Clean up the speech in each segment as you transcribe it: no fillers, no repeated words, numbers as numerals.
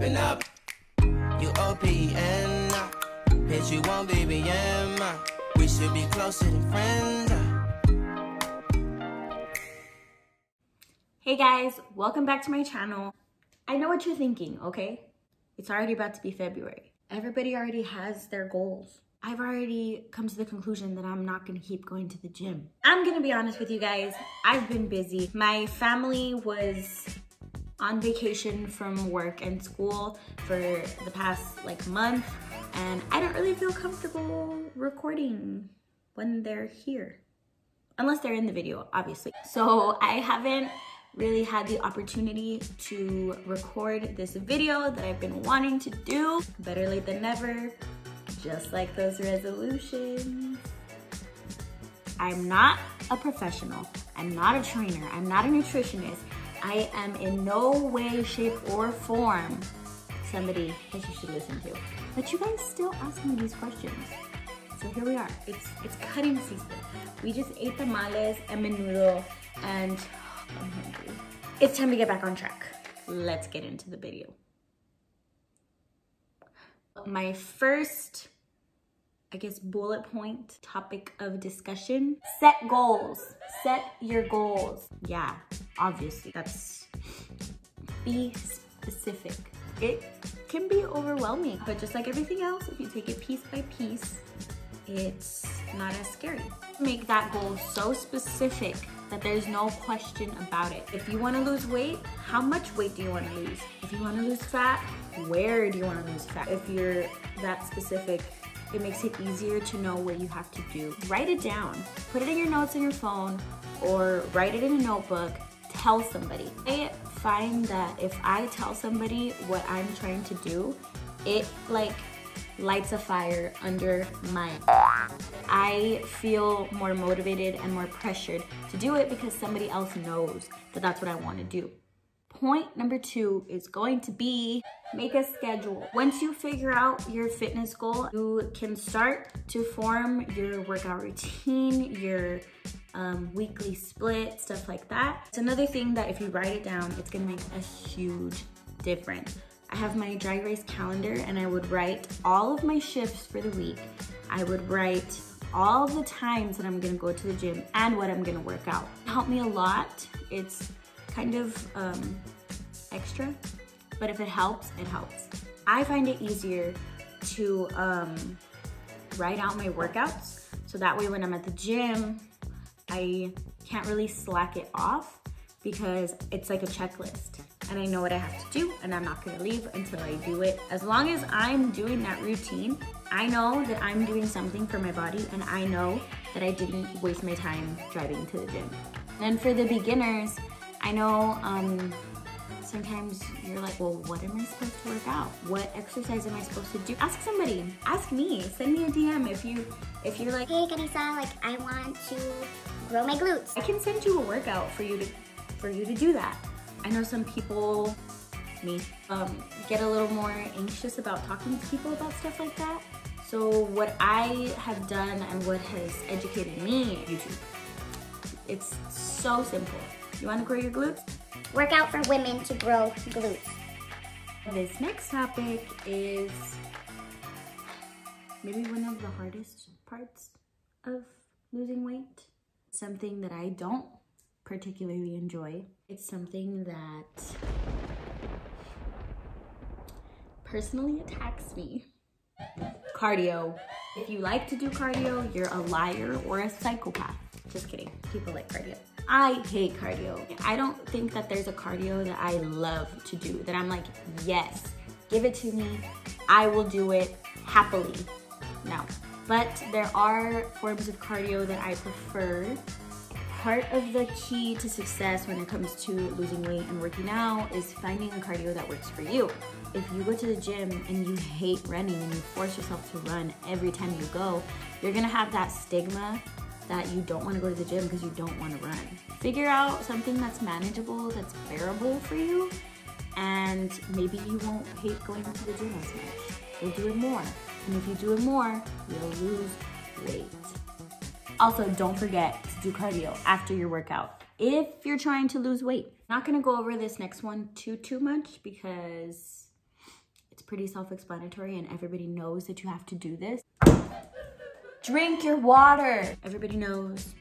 open up. You OPN, bitch, you won't BBM. We should be closer than friends. Hey guys, welcome back to my channel. I know what you're thinking, okay? It's already about to be February. Everybody already has their goals. I've already come to the conclusion that I'm not gonna keep going to the gym. I'm gonna be honest with you guys, I've been busy. My family was on vacation from work and school for the past month, and I don't really feel comfortable recording when they're here. Unless they're in the video, obviously. So I haven't really had the opportunity to record this video that I've been wanting to do. Better late than never, just like those resolutions. I'm not a professional. I'm not a trainer. I'm not a nutritionist. I am in no way, shape, or form somebody that you should listen to. But you guys still ask me these questions. So here we are. It's cutting season. We just ate tamales and menudo, and I'm hungry. It's time to get back on track. Let's get into the video. My first, bullet point, topic of discussion, set goals. Set your goals. Yeah, obviously, be specific. It can be overwhelming, but just like everything else, if you take it piece by piece, it's not as scary. Make that goal so specific that there's no question about it. If you want to lose weight, how much weight do you want to lose? If you want to lose fat, where do you want to lose fat? If you're that specific, it makes it easier to know what you have to do. Write it down. Put it in your notes in your phone or write it in a notebook. Tell somebody. I find that if I tell somebody what I'm trying to do, it lights a fire under my. I feel more motivated and more pressured to do it because somebody else knows that that's what I want to do. Point number 2 is going to be make a schedule. Once you figure out your fitness goal, you can start to form your workout routine, your weekly split, stuff like that. It's another thing that if you write it down, it's gonna make a huge difference. I have my dry erase calendar and I would write all of my shifts for the week. I would write all the times that I'm gonna go to the gym and what I'm gonna work out. It helped me a lot. It's kind of extra, but if it helps, it helps. I find it easier to write out my workouts so that way when I'm at the gym, I can't really slack it off because it's like a checklist and I know what I have to do and I'm not gonna leave until I do it. As long as I'm doing that routine, I know that I'm doing something for my body and I know that I didn't waste my time driving to the gym. And for the beginners, I know sometimes you're like, well, what am I supposed to work out? What exercise am I supposed to do? Ask somebody, ask me, send me a DM if you're like, hey Carissa, I want to grow my glutes. I can send you a workout for you to do that. I know some people, me, get a little more anxious about talking to people about stuff like that. So what I have done and what has educated me, YouTube, it's so simple. You want to grow your glutes? Workout for women to grow glutes. This next topic is maybe one of the hardest parts of losing weight. Something that I don't particularly enjoy. It's something that personally attacks me. Cardio. If you like to do cardio, you're a liar or a psychopath. Just kidding. People like cardio. I hate cardio. I don't think that there's a cardio that I love to do, that I'm like, yes, give it to me. I will do it happily. No. But there are forms of cardio that I prefer. Part of the key to success when it comes to losing weight and working out is finding a cardio that works for you. If you go to the gym and you hate running and you force yourself to run every time you go, you're gonna have that stigma that you don't want to go to the gym because you don't want to run. Figure out something that's manageable, that's bearable for you, and maybe you won't hate going to the gym as much. You'll do it more. And if you do it more, you'll lose weight. Also, don't forget to do cardio after your workout if you're trying to lose weight. I'm not gonna go over this next one too much because It's pretty self-explanatory and everybody knows that you have to do this. Drink your water. Everybody knows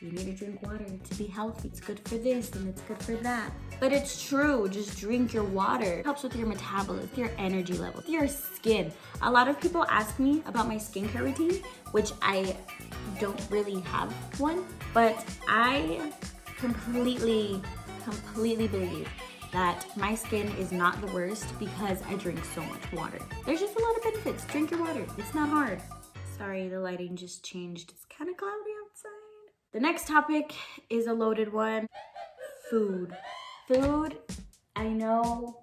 you need to drink water to be healthy. It's good for this and it's good for that. But it's true, just drink your water. It helps with your metabolism, your energy level, your skin. A lot of people ask me about my skincare routine, which I don't really have one, but I completely believe that my skin is not the worst because I drink so much water. There's just a lot of benefits. Drink your water. It's not hard. Sorry, the lighting just changed. It's kind of cloudy outside. The next topic is a loaded one. Food. Food, I know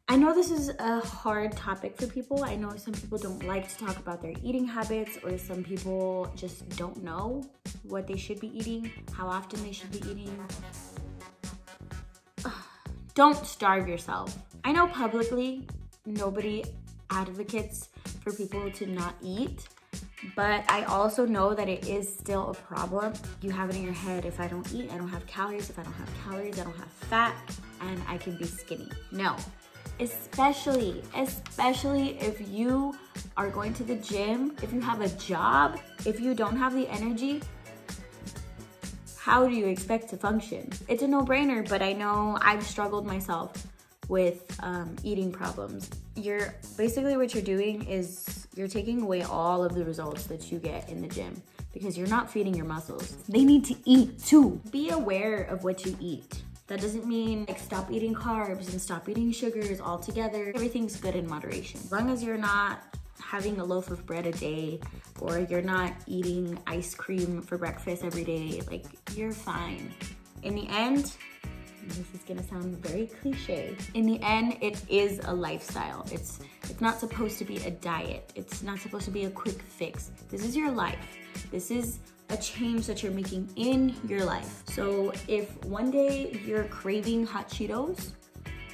this is a hard topic for people. I know some people don't like to talk about their eating habits, or some people just don't know what they should be eating, how often they should be eating. Don't starve yourself. I know publicly nobody advocates for people to not eat, but I also know that it is still a problem. You have it in your head, if I don't eat, I don't have calories. If I don't have calories, I don't have fat, and I can be skinny. No, especially if you are going to the gym, if you have a job, if you don't have the energy, how do you expect to function? It's a no-brainer, but I know I've struggled myself with eating problems. Basically what you're doing is you're taking away all of the results that you get in the gym because you're not feeding your muscles. They need to eat too. Be aware of what you eat. That doesn't mean like stop eating carbs and stop eating sugars altogether. Everything's good in moderation. As long as you're not having a loaf of bread a day, or you're not eating ice cream for breakfast every day, like you're fine. In the end, this is gonna sound very cliche. In the end, it is a lifestyle. It's not supposed to be a diet. It's not supposed to be a quick fix. This is your life. This is a change that you're making in your life. So if one day you're craving hot Cheetos,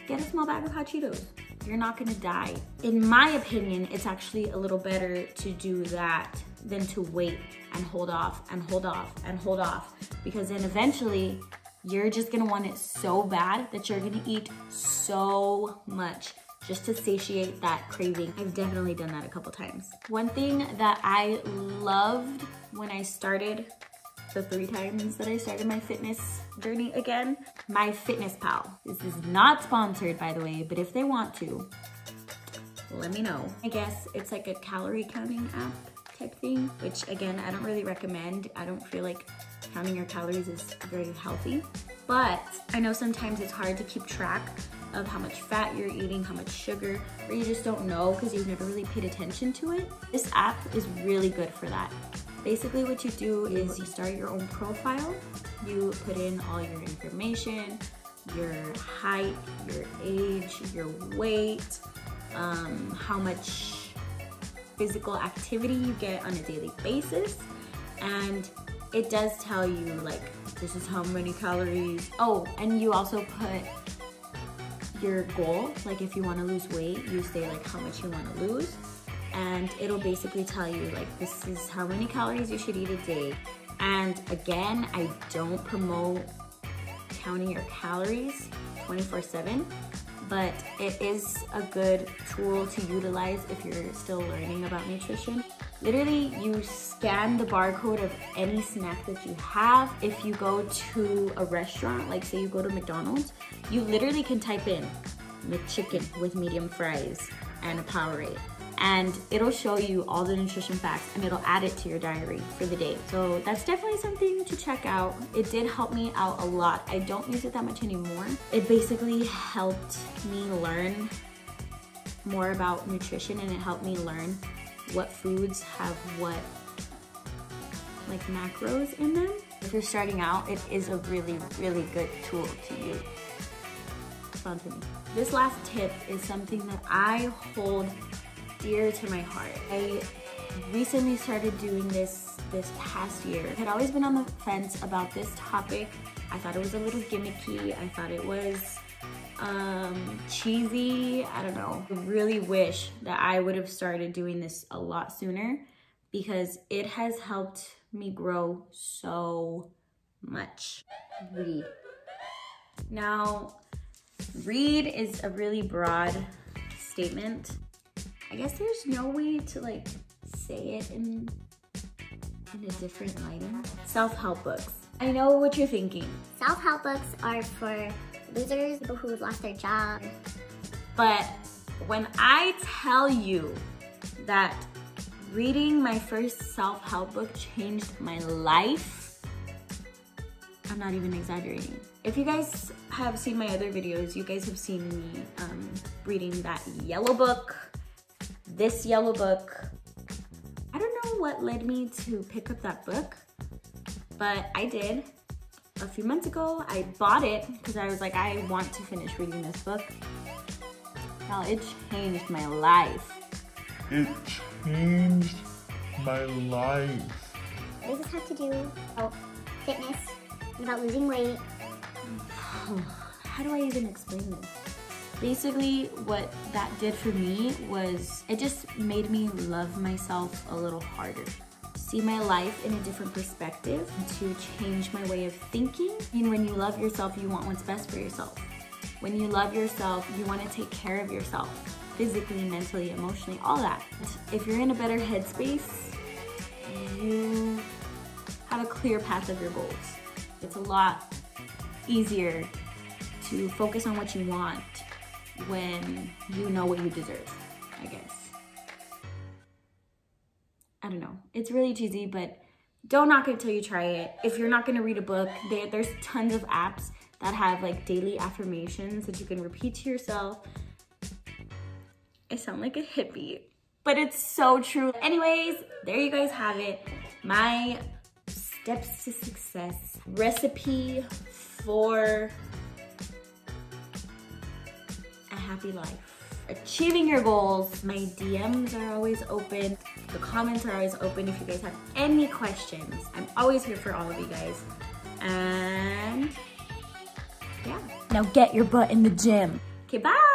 get a small bag of hot Cheetos. You're not gonna die. In my opinion, it's actually a little better to do that than to wait and hold off and hold off and hold off, because then eventually you're just gonna want it so bad that you're gonna eat so much just to satiate that craving. I've definitely done that a couple times. One thing that I loved when I started, the 3 times that I started my fitness journey again, MyFitnessPal. This is not sponsored, by the way, but if they want to, let me know. I guess it's like a calorie counting app type thing, which again, I don't really recommend. I don't feel like counting your calories is very healthy, but I know sometimes it's hard to keep track of how much fat you're eating, how much sugar, or you just don't know because you've never really paid attention to it. This app is really good for that. Basically what you do is you start your own profile, you put in all your information, your height, your age, your weight, how much physical activity you get on a daily basis, and it does tell you like, this is how many calories. Oh, and you also put your goal, like if you want to lose weight, you say like how much you want to lose, and it'll basically tell you like, this is how many calories you should eat a day. And again, I don't promote counting your calories 24/7, but it is a good tool to utilize if you're still learning about nutrition. Literally, you scan the barcode of any snack that you have. If you go to a restaurant, like say you go to McDonald's, you literally can type in McChicken with medium fries and a Powerade, and it'll show you all the nutrition facts and it'll add it to your diary for the day. So that's definitely something to check out. It did help me out a lot. I don't use it that much anymore. It basically helped me learn more about nutrition, and it helped me learn what foods have what like macros in them. If you're starting out, it is a really, really good tool to use. Sponsor me. This last tip is something that I hold dear to my heart. I recently started doing this past year. I had always been on the fence about this topic. I thought it was a little gimmicky. I thought it was cheesy. I don't know. I really wish that I would have started doing this a lot sooner, because it has helped me grow so much. Now, Read is a really broad statement. I guess there's no way to like say it in a different lighting. Self-help books. I know what you're thinking. Self-help books are for losers, people who lost their job. But when I tell you that reading my first self-help book changed my life, I'm not even exaggerating. If you guys have seen my other videos, you guys have seen me reading that yellow book, this yellow book. I don't know what led me to pick up that book, but I did. A few months ago, I bought it because I was like, I want to finish reading this book. Now, it changed my life. It changed my life. What does this have to do about fitness and about losing weight? How do I even explain this? Basically, what that did for me was it just made me love myself a little harder. See my life in a different perspective, to change my way of thinking. I mean, when you love yourself, you want what's best for yourself. When you love yourself, you want to take care of yourself, physically, mentally, emotionally, all that. If you're in a better headspace, you have a clear path of your goals. It's a lot easier to focus on what you want when you know what you deserve, I guess. I don't know. It's really cheesy, but don't knock it until you try it. If you're not gonna read a book, there's tons of apps that have like daily affirmations that you can repeat to yourself. I sound like a hippie, but it's so true. Anyways, there you guys have it. My steps to success, recipe for a happy life. Achieving your goals. My DMs are always open. The comments are always open if you guys have any questions. I'm always here for all of you guys. And yeah. Now get your butt in the gym. Okay, bye.